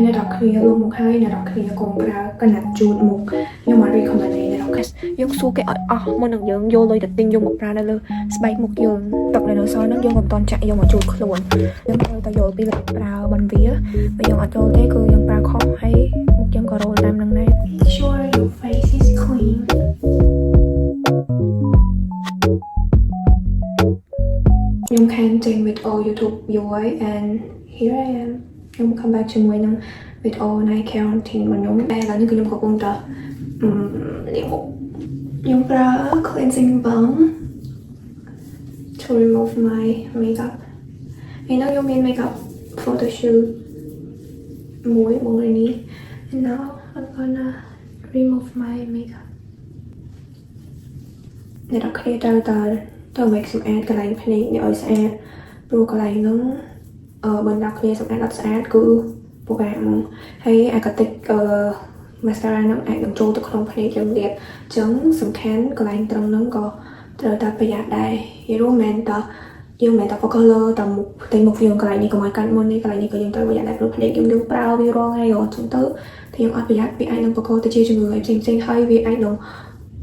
bên này đọc kia luôn một hai này đọc kia còn ra cái nạp chuột một nhưng mà recommend này đọc cái dùng su cái món được dùng vô lôi đặt tinh dùng một ra đây luôn spike một dùng tập này nó sau nó dùng một toàn chạy dùng một chuột luôn nhưng tôi ta dùng bị lật ra bên vía và dùng ở chỗ thế cứ dùng ra khó hay một chân cà rô làm lần này sure your face is clean Nhung canting with all YouTube UI and here I am Nhung come back to Nhung with all night quarantine và Nhung đây là những cái Nhung có công trợ liệu Nhung ra cleansing balm to remove my makeup I know you made makeup photo shoot muối already and now I'm gonna remove my makeup để đọc kia tao make some ad cái này phải để ở sẽ rồi cái này nó bên đọc kia some ad sẽ cứ bộ bạn hay ai có tích mascara nó ai đừng trôi từ không phải chẳng đẹp chẳng sầm khán cái này trong nó có rồi ta bây giờ đây hero man ta dương mẹ ta có color tầm một tên một viên cái này như cái máy cắt môn này cái này như cái dương tới bây giờ lại rồi phải dùng đường brow video ngay rồi chúng tới thì ông bây giờ vì ai đang có câu tới chia cho người em xem hay vì ai đang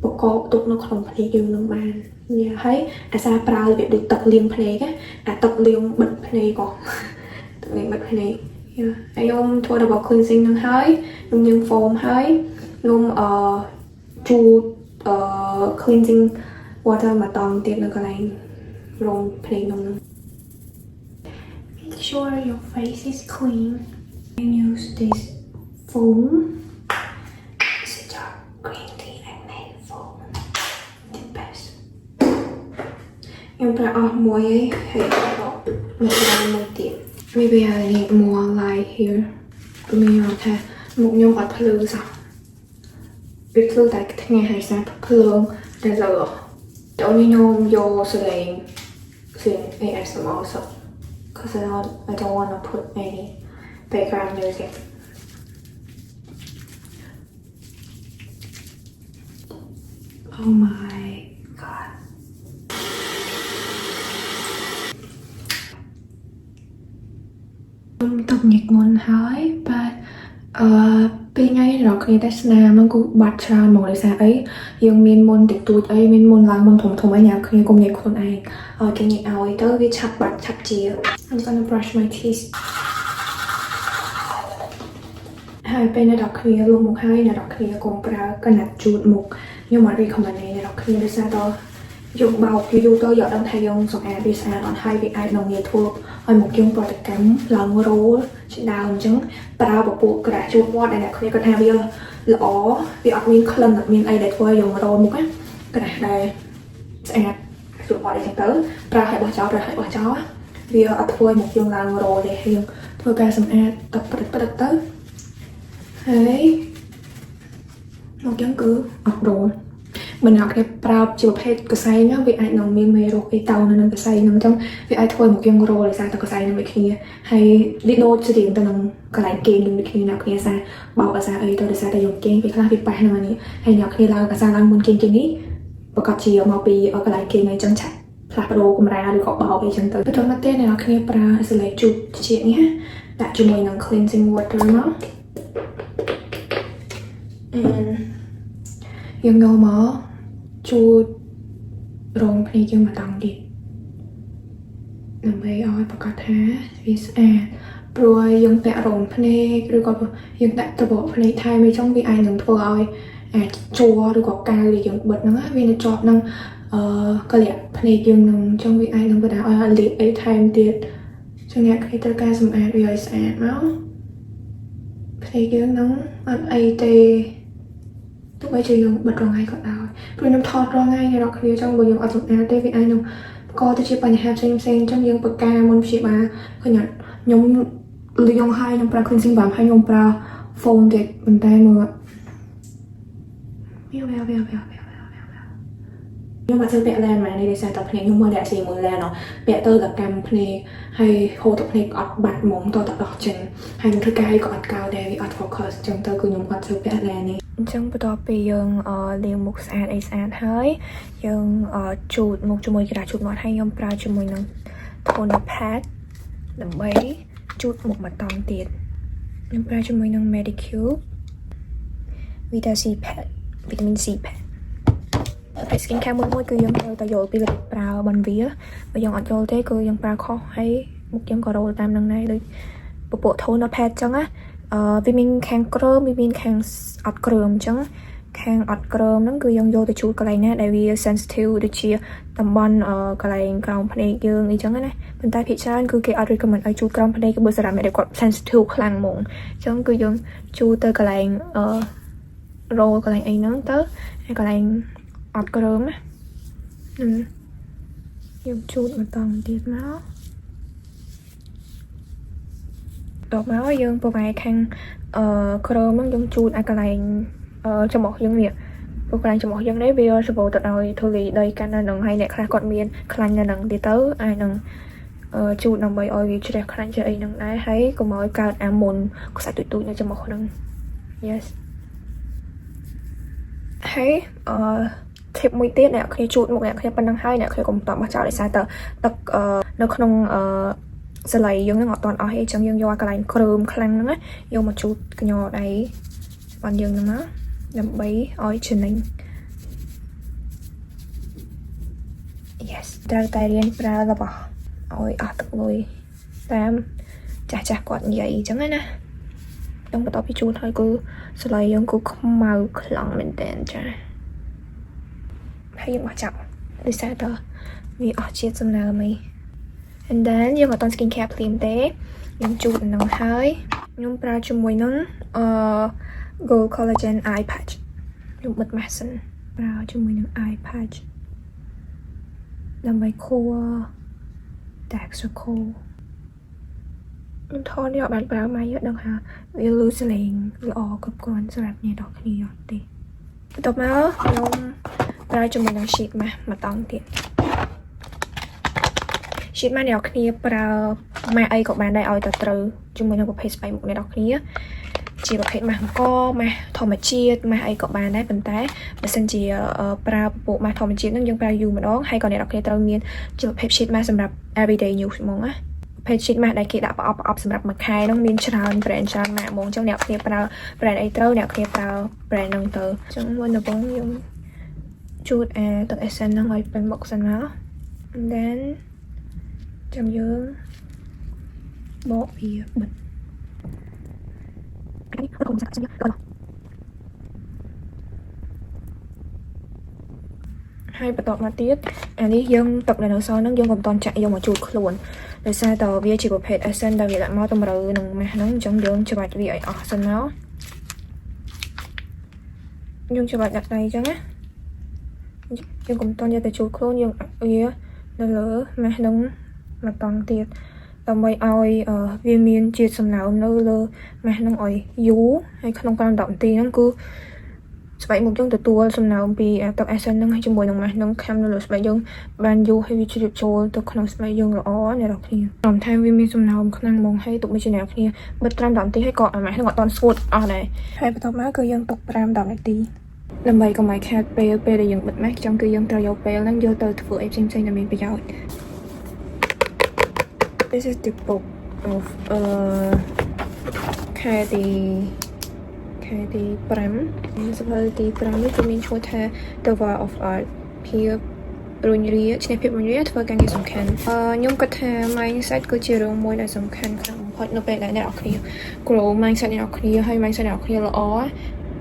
bộ cô tụt nó không phải dùng nó bàn như thấy sao brow việc được tập liền play cái tập liền bật play còn tập liền bật play ai ông thôi đâu bảo cleansing nó hơi dùng những foam hơi dùng chu cleansing water mà toàn tiết nó cái này rồi play nó make sure your face is clean and use this foam em phải muối ấy hay có một lần một tiệm maybe I need more light here mình thấy một nhung ở phơi sao việc phơi tại cái ngày hay sáng phơi để lửa chỗ như nhung vô sườn ASMR also because I don't want to put any background music oh my god tập nhạc ngon hỏi và bên ngay đó khi ta xem nó cũng bật ra một lời xa ấy nhưng mình muốn tiết tụt ấy mình muốn làm muốn thùng ở nhà khi công nghệ con anh cái nhạc áo ấy tới cái chặt bật chặt chia I'm gonna brush my teeth hai bên này đọc khi luôn một hai là đọc khi cùng ra cái nạp chuột một nhưng mà recommend này đọc khi để xa to dùng bao khi dùng tôi giờ đang thay dùng sòng ad đi xa còn hai việc ai đồng nghiệp thuộc hay một chương project cắm lần rô chị đào chứng bao bộ bộ cái đại chuột what này là khi con hai bây lõ vì ở miền khăn ở miền ai để thôi dùng rô một cái này đây ad chuột what để chẳng tới ra hãy bỏ chó rồi hãy bỏ chó vì ở thôi một chương lần rô để dùng thôi ca sòng ad tập project tới đấy một chương cứ rồi mình học cái bao chịu hết cái say nhá vì ai nồng miên mê rồi cái tàu nó cái say nó trong vì ai thôi một game rồi sao tao cái say nó bị kia hay đi đôi cho tiền tao nồng cái lại game nó bị kia nào kia sao bảo cái sao ấy tao để sao tao dùng game vì cái là việc bài nào này hay nhọc khi là cái sao đang muốn gameนี้và có chiều màu bì ở cái lại game này trong chạy là đồ của mình được họ bảo về chân tới trong mặt tên này là khi pra sẽ lấy chụp chuyện nhé đặt cho mình năng cleansing water nóยังเอามาจูดร้องเพลงยังมาตังดินำไปเอาไปประกาศหาวิสแอดรวยยังแตะร้องเพลงหรือก็ยังแตะตะบอกเพลงไทยไม่trong vì ai nâng thua ai chuaหรือก็การเรียนบทนั่งvì nó chọn năngก็เรียนเพลงยังnâng trong vì ai nângบทnào aiเรียนไอ้ไทม์เดียดcho nghe cái tất cả some ad rồi sẽ nóเพลงยังnâng anh ai tê tụi bay chơi dùng bật rồi ngay còn nào rồi nhung thọt rồi ngay ngày đó khi trong buổi dùng ở trong áo tê vì ai nhung coi tôi chỉ bài nhà xem trong những bậc ca môn chị bà coi nhận nhung lưu dùng hai nhung pra cleansing balm hay nhung pra foam để bàn tay mưa nhưng mà chơi bẹ lên mà đây sẽ tập này nhưng mà đã chỉ mưa lên nó bẹ tơ là cam này hay hồ tập này ọt bạt móng to tập đỏ chân hay những thứ cái có ọt cao đây ọt focus trong tơ cứ nhung ọt chơi bẹ lên này chân bắt đầu bây giờ liền một sàn ấy sàn hơi nhưng chuột một cho môi cái chuột ngọt hay nhung pra cho môi nâng thôn pad làm mấy chút một mặt tòng tiền ខ្ញុំប្រើជាមួយនឹង Medicube Vita C Pad Vitamin C Pad ហើយ skin care មួយគឺយើងត្រូវតែយល់ពីវិធីប្រើបន្វាបើយើងអត់យល់ទេគឺយើងប្រើខុសហើយមុខយើងក៏រោលតាមនឹងដែរដូចពពួក toner pad ចឹងណាវាមានខាងគ្រើមវាមានខាងអត់គ្រើមចឹងខាងអត់គ្រើមហ្នឹងគឺយើងយកទៅជូតកន្លែងណាដែលវា sensitive ដូចជាតំបន់កន្លែងក្រោមភ្នែកយើងអីចឹងណាប៉ុន្តែភាគច្រើនគឺគេអត់ recommend ឲ្យជូតក្រោមភ្នែកបើសម្រាប់អ្នកដែលគាត់ sensitive ខ្លាំងហ្មងចឹងគឺយើងជូតទៅកន្លែងរោលកន្លែងអីហ្នឹងទៅហើយកន្លែងអត់គ្រើមណាយើងជូតបន្តទៀតមកតបមកយើងប្រវាយខាងគ្រើមហ្នឹងយើងជូតឲ្យកន្លែងចំអុះយើងនេះព្រោះកន្លែងចំអុះយើងនេះវាសម្បូរទៅដោយធូលីដីកាន់នៅនឹងហើយអ្នកខ្លះគាត់មានខ្លាញ់នៅនឹងទៀតទៅអាចនឹងជូតដើម្បីឲ្យវាជ្រះខ្លាញ់ជាអីហ្នឹងដែរហើយកុំឲ្យកើតអាមុនខ្សាច់ទូចៗនៅចំអុះហ្នឹង yes ហើយ tip មួយទៀតអ្នកគ្នាជូតមុខអ្នកគ្នាប៉ុណ្ណឹងហើយអ្នកគ្នាកុំតបចោលដោយសារតទឹកនៅក្នុងស្លៃយើងនឹងអត់ទាន់អស់ទេអញ្ចឹងយើងយកកន្លែងគ្រើមខ្លាំងហ្នឹងយកមកជូតកញ្ញដៃបានយើងហ្នឹងមកដើម្បីឲ្យចំណេញ yes ត្រូវតែរៀនប្រើរបស់ឲ្យអស់ទឹកលុយតាមចាស់គាត់និយាយអញ្ចឹងណាต้องបន្តពីជូតហើយគឺស្លៃយើងគឺខ្មៅខ្លាំងមែនតើចាហើយយើងបោះចាប់ដោយសារតវាអស់ជាតិសំណើមអី and then យើងអត់ត skin care ភ្លាមទេខ្ញុំជូតនឹងហើយខ្ញុំប្រើជាមួយនឹងGold Collagen Eye Patch ខ្ញុំបិទម៉ាស់សិនប្រើជាមួយនឹង Eye Patch ដើម្បីខួរ dark circle ខ្ញុំថតនេះអត់បានប្រើម៉ៃដឹងថាវាលឺសលេងល្អគ្រប់គ្រាន់សម្រាប់អ្នកនរគ្នាអត់ទេបន្ទាប់មកខ្ញុំប្រើជាមួយនឹង sheet mask មកតង់ទៀត sheet mask អ្នកនរគ្នាប្រើ mask អីក៏បានដែរឲ្យទៅត្រូវជាមួយនឹងប្រភេទស្បែកមុខអ្នកនរគ្នាជាប្រភេទ mask អង្គmask ធម្មជាតិ mask អីក៏បានដែរប៉ុន្តែបើសិនជាប្រើពពួក mask ធម្មជាតិហ្នឹងយើងប្រើយូរម្ដងហើយក៏អ្នកនរគ្នាត្រូវមានជាប្រភេទ sheet mask សម្រាប់ everyday use ហ្មងណាប្រភេទ sheet mask ដែលគេដាក់ប្រអប់សម្រាប់មួយខែហ្នឹងមានច្រើន brand ច្រើន mask ហ្មងអញ្ចឹងអ្នកនរគ្នាប្រើ brand អីត្រូវអ្នកនរគ្នាប្រើ brand ហ្នឹងទៅអញ្ចឹងមុនដំបូងយើងជូតទឹក essence ហ្នឹងឲ្យពេញមុខសិនមក and then ចាំយើងបកវាបិទហើយបន្តមកទៀតអានេះយើងទឹកដែលនៅសល់ហ្នឹងយើងកុំតន់ចាក់យកមកជូតខ្លួនដោយសារតវាជាប្រភេទ essence ដែលវាដាក់មកតម្រូវនឹងម៉ាស់ហ្នឹងអញ្ចឹងយើងច្បាច់វាឲ្យអស់សិនមកយើងច្បាច់ដាក់ដៃអញ្ចឹងណាយើងកុំតន់យកទៅជូតខ្លួនយើងដាក់វានៅលើម៉ាស់ហ្នឹងមកតង់ទៀតដើម្បីឲ្យវាមានជាតិសំណើមនៅលើម៉ាស់ហ្នឹងឲ្យយូរហើយក្នុង5-10នាទីហ្នឹងគឺស្បែកមុខយើងទទួលសំណើមពីទឹក essence ហ្នឹងហើយជាមួយនឹងម៉ាស់ហ្នឹងខាំនៅលើស្បែកយើងបានយូរហើយវាជ្រាបចូលទៅក្នុងស្បែកយើងល្អអ្នកនរគ្នាព្រមថាវាមានសំណើមខ្លាំងហ្មងហើយទុកបីជាអ្នកនរគ្នាបិទ5-10នាទីហើយក៏ម៉ាស់ហ្នឹងអត់ទាន់ស្ងួតអស់ដែរហើយបន្ទាប់មកគឺយើងទុក5-10នាទីដើម្បីកុំឲ្យខាតពេលដែលយើងបិទម៉ាស់ចឹងគឺយើងត្រូវយកពេលហ្នឹងយកទៅធ្វើអីផ្សេងៗដែលមានប្រយោជន៍ This is the book ofខែទី5សភៅទី5នេះគឺមានឈ្មោះថា The War of Art ភាពរុញរាឈ្នះភាពរុញរាធ្វើការងារសំខាន់ខ្ញុំគិតថា mindset គឺជារឿងមួយដែលសំខាន់ខ្លាំងបំផុតនៅពេលដែលអ្នកនរគ្នា grow mindset អ្នកនរគ្នាហើយ mindset អ្នកនរគ្នាល្អ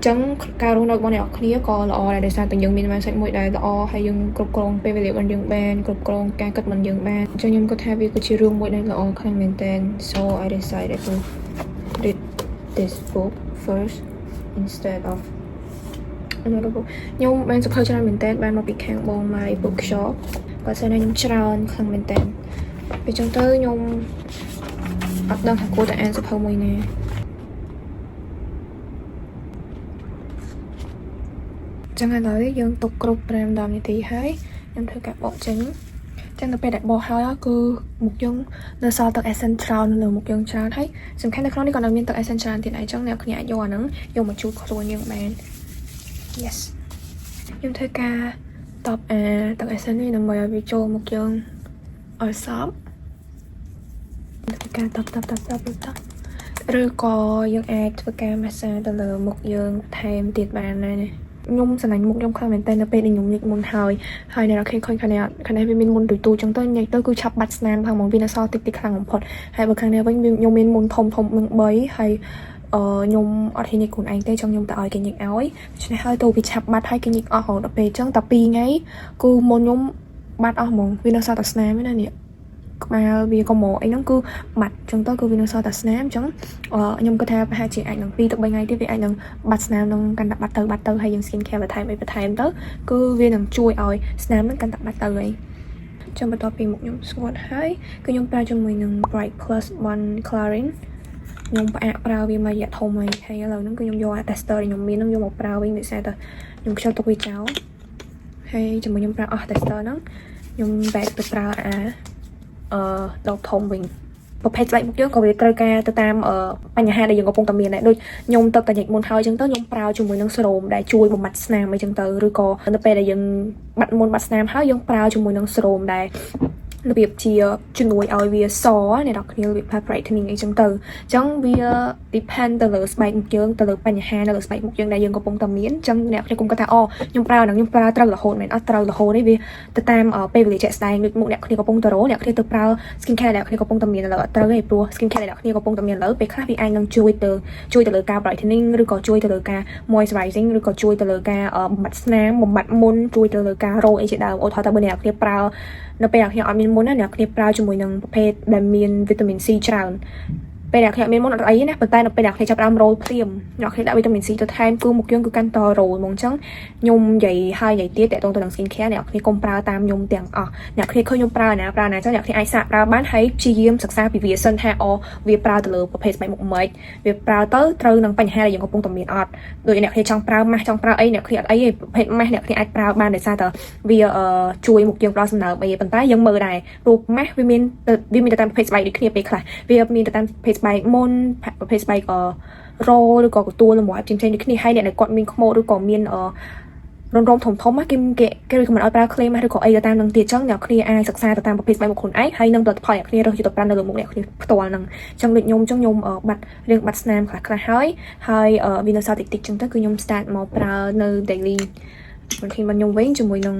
ចឹងការរស់នៅរបស់អ្នកនរគ្នាក៏ល្អដែរដោយសារតែយើងមាន mindset មួយដែលល្អហើយយើងគ្រប់គ្រងពេលវេលារបស់យើងបានគ្រប់គ្រងការគិតរបស់យើងបានចឹងខ្ញុំគិតថាវាគឺជារឿងមួយដែលល្អខ្លាំងមែនទែន so I decided to read this book first instead of another book ខ្ញុំបានសភៅច្រើនមែនទែនបានមកពីខាងបង My Bookshop គាត់សើខ្ញុំច្រើនខ្លាំងមែនទែនពេលចឹងទៅខ្ញុំអត់ដឹងថាគួរតែអានសភៅមួយណាចឹងឥឡូវយើងទុកគ្រប់5-10នាទីហើយខ្ញុំធ្វើការបកចេញចឹងទៅពេលដែលបកហើយគឺមុខយើងនៅសល់ទឹក essence ច្រើននៅលើមុខយើងច្រើនហើយសំខាន់នៅក្នុងនេះក៏នៅមានទឹក essence ច្រើនទៀតហើយចឹងអ្នកគ្នាអាចយកអាហ្នឹងយកមកជូតខ្លួនយើងបាន yes ខ្ញុំធ្វើការតបទឹក essence នេះដើម្បីឲ្យវាចូលមុខយើងឲ្យសព្វធ្វើការតប ឬក៏យើងអាចធ្វើការម៉ាស្សាទៅលើមុខយើងថែមទៀតបានដែរណាខ្ញុំស្រឡាញ់មុខខ្ញុំខ្លាំងមែនតើនៅពេលដែលខ្ញុំញឹកមុនហើយអ្នកនរឃើញខាងនេះវាមានមុនទូចឹងទៅញ៉ៃទៅគឺឆាប់បាត់ស្នាមផងហ្មងវានៅសល់តិចខ្លាំងបំផុតហើយបើខាងនេះវិញខ្ញុំមានមុនធំនឹង3ហើយខ្ញុំអត់ហ៊ានញឹកខ្លួនឯងទេចង់ខ្ញុំទៅឲ្យគេញឹកឲ្យដូច្នេះហើយទៅវាឆាប់បាត់ហើយគេញឹកអស់រហូតដល់ពេលអញ្ចឹងតែ2ថ្ងៃគឺមុនខ្ញុំបាត់អស់ហ្មងវានៅសល់តែស្នាមទេណានេះក្បាលវាក៏មកអីហ្នឹងគឺបាត់អញ្ចឹងទៅគឺវានៅសល់តែស្នាមអញ្ចឹងខ្ញុំគិតថាប្រហែលជាអាចនឹង2ទៅ3ថ្ងៃទៀតវាអាចនឹងបាត់ស្នាមនឹងកាន់តែបាត់ទៅហើយយើង skin care បន្ថែមទៅគឺវានឹងជួយឲ្យស្នាមនឹងកាន់តែបាត់ទៅហើយចាំបន្ទាប់ពីមុខខ្ញុំស្ងួតហើយគឺខ្ញុំប្រើជាមួយនឹង Bright Plus Bond Clearing ខ្ញុំផ្អាកប្រើវាមួយរយៈធំហើយឥឡូវហ្នឹងគឺខ្ញុំយក tester ដែលខ្ញុំមានហ្នឹងយកមកប្រើវិញដោយសារតែខ្ញុំខ្ជិលទុកវាចោលហើយជាមួយខ្ញុំប្រើអស់ tester ហ្នឹងខ្ញុំបែកទៅប្រើដបធំវិញប្រភេទស្បែកមុខយើងក៏វាត្រូវការទៅតាមបញ្ហាដែលយើងកំពុងតែមានដែរដូចខ្ញុំទៅតែញឹកមុនហើយអញ្ចឹងទៅខ្ញុំប្រើជាមួយនឹងសេរ៉ូមដែលជួយបំបត្តិស្នាមអីចឹងទៅឬក៏នៅពេលដែលយើងបាត់មុនបាត់ស្នាមហើយយើងប្រើជាមួយនឹងសេរ៉ូមដែលរបៀបជាជំនួយឲ្យវាសអ្នកនរគ្នាវា brightening អីចឹងទៅអញ្ចឹងវា depend ទៅលើស្បែកមុខយើងទៅលើបញ្ហានៅលើស្បែកមុខយើងដែលយើងកំពុងតែមានអញ្ចឹងអ្នកខ្ញុំគាត់ថាខ្ញុំប្រើហ្នឹងខ្ញុំប្រើត្រូវរហូតមែនអត់ត្រូវរហូតទេវាទៅតាមពេលវេលាជាក់ស្ដែងដូចមុខអ្នកគ្នាកំពុងតែរោអ្នកគ្នាទៅប្រើ skin care អ្នកគ្នាកំពុងតែមានឥឡូវអត់ត្រូវទេព្រោះ skin care អ្នកគ្នាកំពុងតែមានឥឡូវពេលខ្លះវាអាចនឹងជួយទៅលើការ brightening ឬក៏ជួយទៅលើការ moisturizing ឬក៏ជួយទៅលើការបំបត្តិស្នាមបំបត្តិមុនជួយទៅលើការរោអីជាដើមឧទាហរណ៍ថាបើអ្នកគ្នាប្រើនៅពេលអ្នកគ្នាអត់មានមុនណាអ្នកគ្នាប្រើជាមួយនឹងប្រភេទដែលមានវីតាមីន C ច្រើនពេលអ្នកគ្នាមានមុនអត់អីណាប៉ុន្តែនៅពេលអ្នកគ្នាចាប់ផ្ដើមរោលភ្លាមអ្នកគ្នាដាក់វីតាមីន C ទៅថែមគឺមុខយើងគឺកាន់តរោលហ្មងអញ្ចឹងខ្ញុំនិយាយទៀតតើតទៅនឹង skin care អ្នកគ្នាកុំប្រើតាមខ្ញុំទាំងអស់អ្នកគ្នាឃើញខ្ញុំប្រើណាអញ្ចឹងអ្នកគ្នាអាចសាកប្រើបានហើយព្យាយាមសិក្សាពីវាសិនថាវាប្រើទៅលើប្រភេទស្បែកមុខម៉េចវាប្រើទៅត្រូវនឹងបញ្ហាដែលយើងកំពុងតែមានអត់ដូចអ្នកគ្នាចង់ប្រើម៉ាស់ចង់ប្រើអីអ្នកគ្នាអត់អីទេប្រភេទម៉ាស់អ្នកគ្នាអាចប្រើបានដោយសារតែវាជួយមុខយើងផ្ដល់សំណើមអីប៉ុន្តែយើងមើលដែររូបម៉ាស់វាមានទៅតាមប្រភេទស្បែកដូចគ្នាពេលខ្លះវាមានទៅតាមប្រភេទស្បែកមុនប្រភេទស្បែករោឬក៏កទួលលំអិតផ្សេងៗដូចគ្នាហើយអ្នកដែលគាត់មានខ្មោចឬក៏មានរំធំគេឬក៏មិនឲ្យប្រើ claim ឬក៏អីទៅតាមនឹងទៀតចឹងអ្នកគ្នាអាចសិក្សាទៅតាមប្រភេទស្បែកមុខខ្លួនឯងហើយនឹងផលិតផលអ្នកគ្នារើសយកទៅប្រើនៅលើមុខអ្នកគ្នាផ្ទាល់ហ្នឹងចឹងដូចខ្ញុំបាត់ស្នាមខ្លះហើយវានៅសល់តិចចឹងទៅគឺខ្ញុំ start មកប្រើនៅ daily routine របស់ខ្ញុំវិញជាមួយនឹង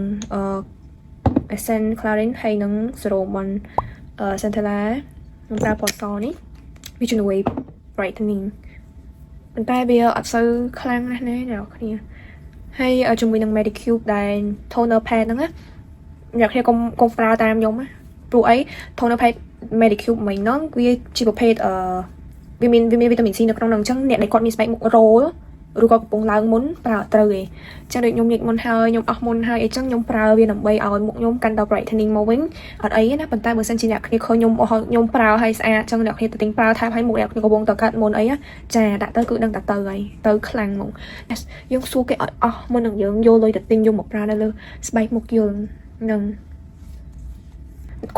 essence clearing ហើយនឹង serum Centella ខ្ញុំប្រើពណ៌សនេះវាជំនួយ brightening ប៉ុន្តែវាអត់សូវខ្លាំងណាស់ណាអ្នកគ្នាហើយជាមួយនឹង Medicube ដែល toner pad ហ្នឹងណាអ្នកគ្នាកុំប្រើតាមខ្ញុំណាព្រោះអី toner pad Medicube មិញហ្នឹងវាជាប្រភេទវាមានវីតាមីន C នៅក្នុងហ្នឹងអញ្ចឹងអ្នកដែលគាត់មានស្បែកមុខរោលឬក៏កំពុងឡើងមុនប្រើអត់ត្រូវទេអញ្ចឹងដូចខ្ញុំញឹកមុនហើយខ្ញុំអស់មុនហើយអីចឹងខ្ញុំប្រើវាដើម្បីឲ្យមុខខ្ញុំកាន់តែ brightening មកវិញអត់អីណាប៉ុន្តែបើសិនជាអ្នកគ្នាឃើញខ្ញុំប្រើឲ្យស្អាតអញ្ចឹងអ្នកគ្នាទៅទិញប្រើថែមឲ្យមុខអ្នកគ្នាកំពុងតែកាត់មុនអីចាដាក់ទៅគឺដឹងតែទៅហើយទៅខ្លាំងហ្មងយើងសួរគេឲ្យអស់មុននឹងយើងយកលុយទៅទិញយកមកប្រើនៅលើស្បែកមុខយើងនឹង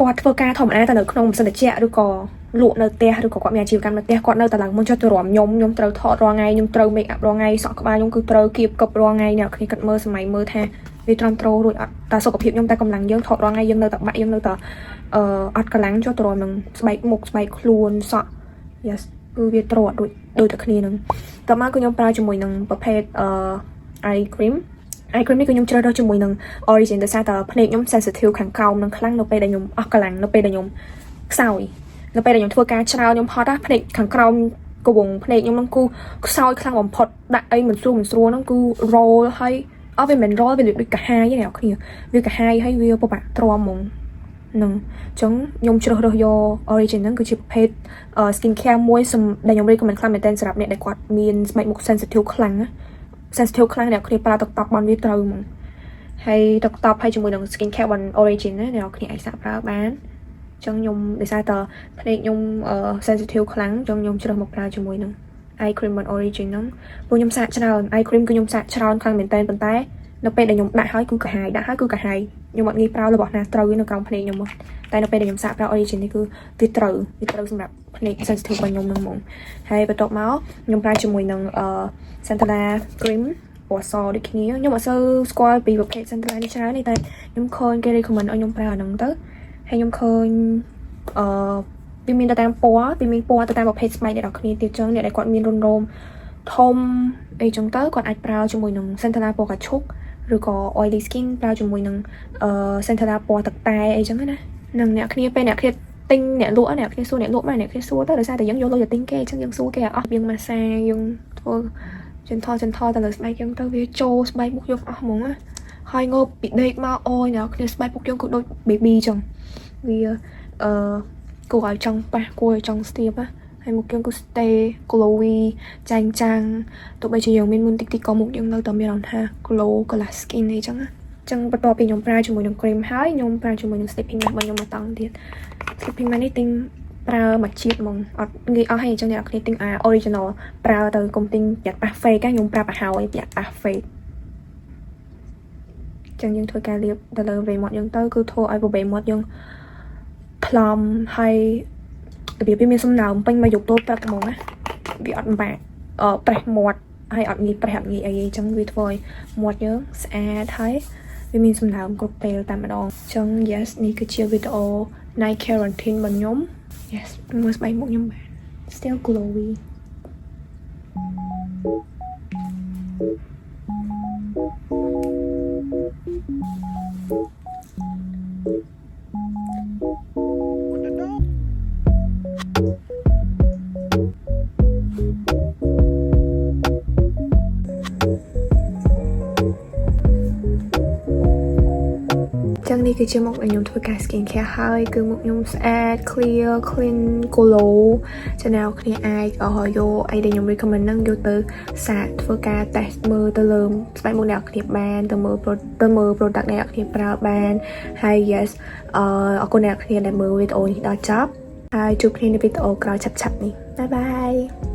គាត់ធ្វើការធម្មតាតែនៅក្នុងម៉ាស៊ីនត្រជាក់ឬក៏លក់នៅផ្ទះឬក៏គាត់មានអាជីវកម្មនៅផ្ទះគាត់នៅតែឡើងមុនចុះទៅរំខ្ញុំត្រូវថតរាល់ថ្ងៃខ្ញុំត្រូវ make up រាល់ថ្ងៃសក់ក្បាលខ្ញុំគឺត្រូវគៀបកប់រាល់ថ្ងៃអ្នកគ្នាគាត់មើលសម័យមើលថាវាត្រង់ត្រូលរួចអត់តែសុខភាពខ្ញុំតែកម្លាំងយើងថតរាល់ថ្ងៃយើងនៅតែបាក់យើងនៅតែអត់កម្លាំងចុះទៅរំនឹងស្បែកមុខស្បែកខ្លួនសក់ yes គឺវាត្រាត់ដូចតែគ្នានឹងតមកគឺខ្ញុំប្រើជាមួយនឹងប្រភេទeye cream នេះគឺខ្ញុំជ្រើសរើសជាមួយនឹង origin ដោយសារតែភ្នែកខ្ញុំ sensitive ខាងក្រោមនឹងខ្លាំងនៅពេលដែលខ្ញុំអស់កម្លាំងនៅពេលដែលខ្ញុំខ្សោយនៅពេលដែលខ្ញុំធ្វើការច្រើនខ្ញុំហត់ភ្នែកខាងក្រោមកំវង់ភ្នែកខ្ញុំហ្នឹងគឺខ្សោយខ្លាំងបំផុតដាក់អីមិនស្រួលហ្នឹងគឺ roll ហើយវាមិន roll វាដូចកាហាយហ្នឹងអ្នកគ្នាវាកាហាយហើយវាពិបាកទ្រាំហ្មងហ្នឹងអញ្ចឹងខ្ញុំជ្រើសរើសយក origin ហ្នឹងគឺជាប្រភេទ skin care មួយដែលខ្ញុំ recommend ខ្លាំងមែនទែនសម្រាប់អ្នកដែលគាត់មានស្បែកមុខ sensitive ខ្លាំងអ្នកគ្នាប្រើទឹកតប់បានវាត្រូវហ្មងហើយទឹកតប់ហើយជាមួយនឹង skin care one origin ណាអ្នកគ្នាអាចសាកប្រើបានចឹងខ្ញុំដោយសារតភ្នែកខ្ញុំ sensitive ខ្លាំងចឹងខ្ញុំជ្រើសមកប្រើជាមួយនឹង eye cream one origin ហ្នឹងព្រោះខ្ញុំសាកច្រើន eye cream គឺខ្ញុំសាកច្រើនខ្លាំងមែនតើប៉ុន្តែនៅពេលដែលខ្ញុំដាក់ហើយគឺកាហាយខ្ញុំអត់ងាយប្រើរបស់ណាត្រូវនៅក្រោមភ្នែកខ្ញុំមកតែនៅពេលដែលខ្ញុំសាកប្រើ origin នេះគឺវាត្រូវសម្រាប់ភ្នែក sensitive របស់ខ្ញុំហ្នឹងហ្មងហើយបន្ទាប់មកខ្ញុំប្រើជាមួយនឹងCentella cream ពណ៌សដូចគ្នាខ្ញុំអត់សូវស្គាល់ពីប្រភេទ Centella នេះច្រើនទេតែខ្ញុំឃើញគេ recommend ឲ្យខ្ញុំប្រើអាហ្នឹងទៅហើយខ្ញុំឃើញ vì mìnhតាមពណ៌vì mìnhពណ៌ទៅតាមប្រភេទស្បែកអ្នកនរគ្នាទៀតចឹងអ្នកដែលគាត់មានរំរោមធំអីចឹងទៅគាត់អាចប្រើជាមួយនឹង Centella ពណ៌កាឈុកឬក៏ oily skin ប្រើជាមួយនឹងCentella ពណ៌ទឹកតែអីចឹងណានឹងអ្នកគ្នាពេលអ្នកគ្នាទិញអ្នកលក់អ្នកគ្នាសួរអ្នកលក់មកអ្នកគ្នាសួរទៅដោយសារតែយើងយកលុយទៅទិញគេចឹងយើងសួរគេអស់យើងម៉ាសាយើងធ្វើចន្ទទៅលើស្បែកចឹងទៅវាចូលស្បែកមុខយើងអស់ហ្មងណាហើយងើបពីដេកមកអូយអ្នកគ្នាស្បែកមុខយើងគឺដូច baby ចឹងវាគួរឲ្យចង់ប៉ះគួរឲ្យចង់ស្ទាបណាហើយមុខយើងគឺ stay glowy ចាញ់ចាំងទោះបីជាយើងមានមុនតិចក៏មុខយើងនៅតែមានអារម្មណ៍ថា glow glass skin អីចឹងណាចឹងបន្ទាប់ពីខ្ញុំប្រើជាមួយនឹង cream ហើយខ្ញុំប្រើជាមួយនឹង sleeping mask របស់ខ្ញុំមកតង់ទៀត sleeping mask នេះទិញប្រើមួយជាតិហ្មងអត់ងាយអស់ហើយចឹងអ្នកនរគ្នាទិញ original ប្រើទៅកុំទិញប្រយ័ត្នប៉ះ fake ខ្ញុំប្រាប់ឲ្យហើយប្រយ័ត្នប៉ះ fake ចឹងយើងធ្វើការលាបទៅលើវេមាត់យើងទៅគឺធ្វើឲ្យវេមាត់យើងថ្លមហើយរបៀបវាមានសំណើមពេញមកយកទល់ព្រឹកហ្មងណាវាអត់បាក់ប្រេះមាត់ហើយអត់ងាយប្រេះអត់ងាយអីចឹងវាធ្វើឲ្យមាត់យើងស្អាតហើយវាមានសំណើមគ្រប់ពេលតែម្ដងចឹង yes នេះគឺជាវីដេអូ night care routine របស់ខ្ញុំ yes មើលស្បែកមុខខ្ញុំបាន still glowy ចឹងនេះគឺជាមុខដែលខ្ញុំធ្វើការ skin care ហើយគឺមុខខ្ញុំស្អាត clear clean glow ចឹងអ្នកគ្នាអាចយកអីដែលខ្ញុំ recommend ហ្នឹងយកទៅសាកធ្វើការ test មើលទៅលើស្បែកមុខអ្នកគ្នាបានទៅមើល product អ្នកគ្នាប្រើបានហើយ yes អរគុណអ្នកគ្នាដែលមើលវីដេអូនេះដល់ចប់ហើយជួបគ្នានៅវីដេអូក្រោយឆាប់ៗនេះ bye bye